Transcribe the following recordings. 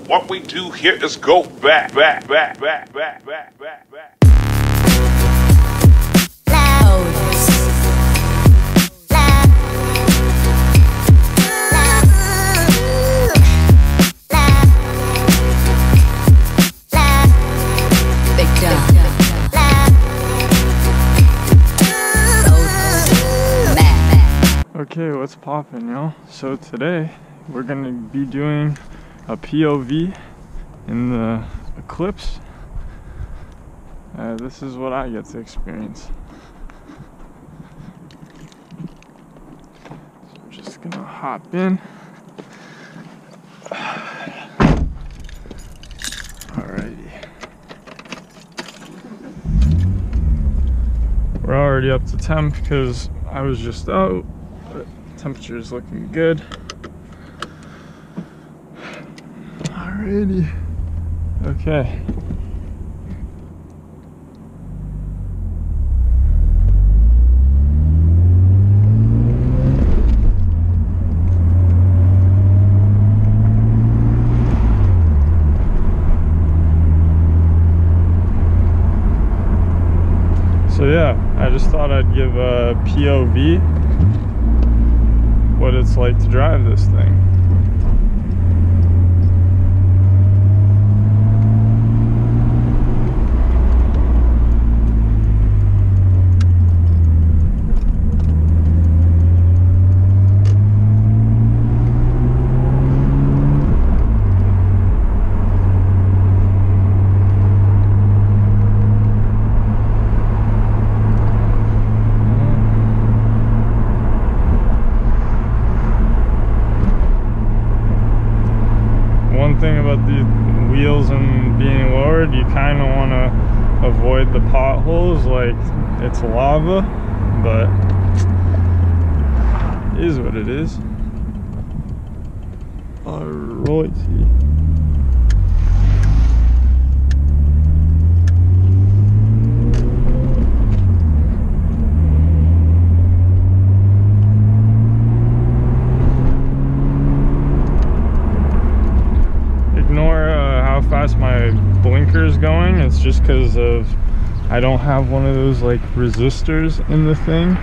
What we do here is go back. Okay, what's poppin', y'all? So today we're gonna be doing a POV in the Eclipse. This is what I get to experience. So we're just gonna hop in. Alrighty. We're already up to temp because I was just out. Temperature is looking good. Alrighty. Okay. So yeah, I just thought I'd give a POV what it's like to drive this thing. Thing about the wheels and being lowered, you kind of want to avoid the potholes like it's lava, but it is what it is. Alrighty. Fast my blinker's going, it's just because of I don't have one of those like resistors in the thing.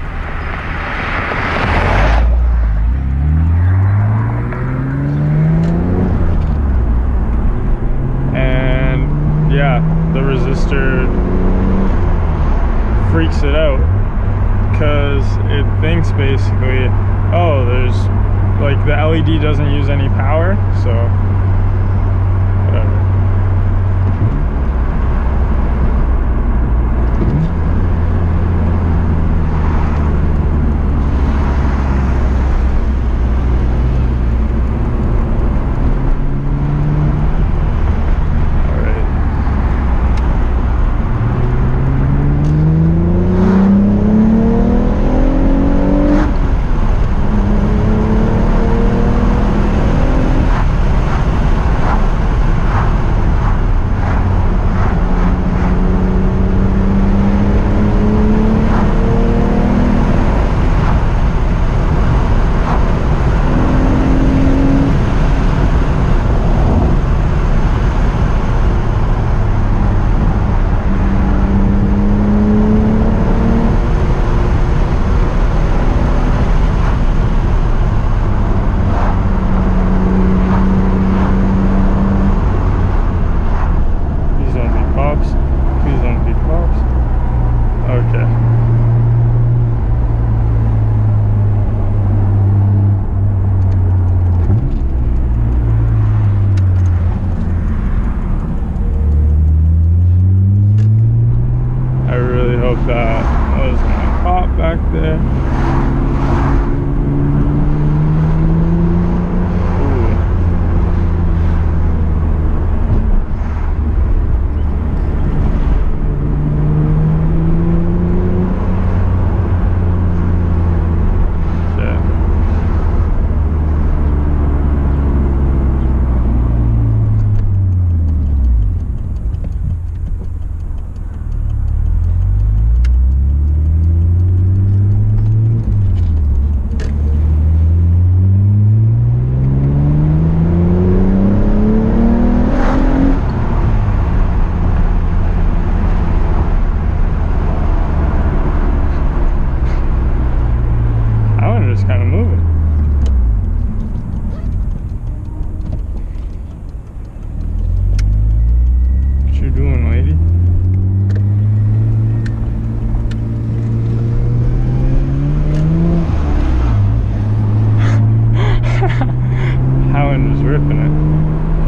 And yeah, the resistor freaks it out because it thinks basically, oh, there's like the LED doesn't use any power, so whatever.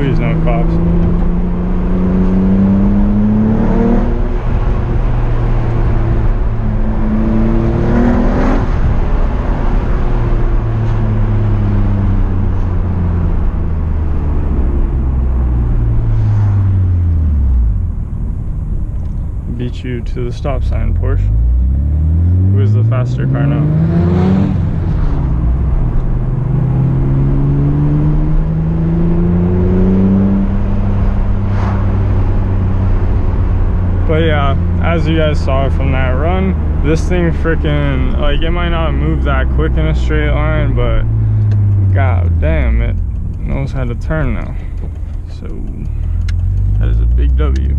Please no cops. Beat you to the stop sign, Porsche. Who is the faster car now? But yeah, as you guys saw from that run, this thing freaking, like, it might not move that quick in a straight line, but god damn, it knows how to turn now. So that is a big W.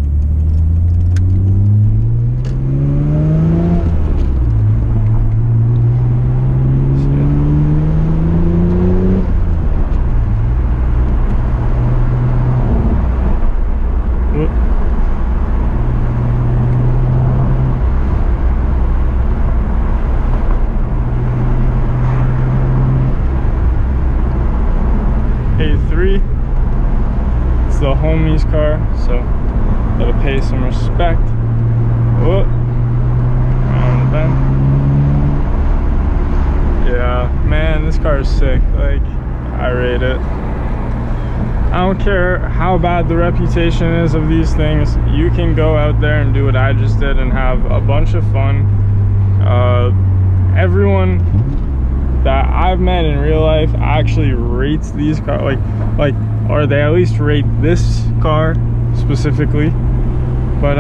It's the homie's car, so gotta pay some respect. Whoop. Around the bend. Yeah, man, this car is sick. Like, I rate it. I don't care how bad the reputation is of these things. You can go out there and do what I just did and have a bunch of fun. Everyone that I've met in real life actually rates these cars, or they at least rate this car specifically. But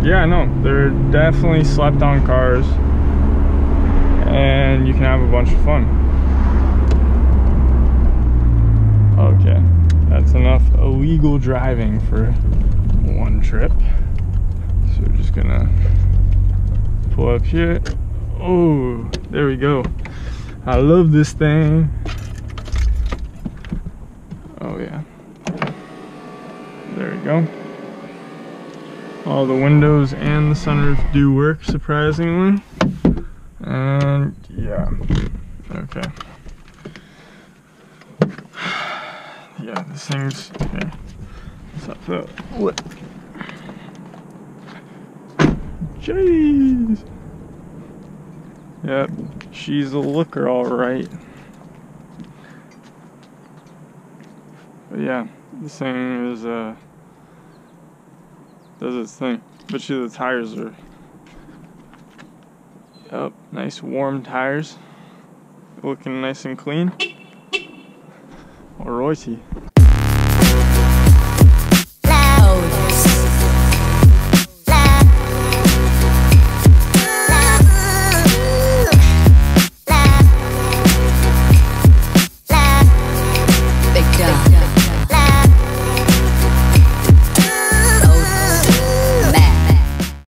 yeah, no, they're definitely slept on cars, and you can have a bunch of fun. Okay, that's enough illegal driving for one trip. So we're just gonna pull up here. Oh, there we go. I love this thing. Oh yeah. There we go. All the windows and the sunroof do work, surprisingly. And yeah. Okay. Yeah, this thing's okay. Stop that. What? Jeez. Yep, she's a looker, all right. But yeah, this thing is does its thing. But the tires are, yep, nice warm tires, looking nice and clean. Alrighty.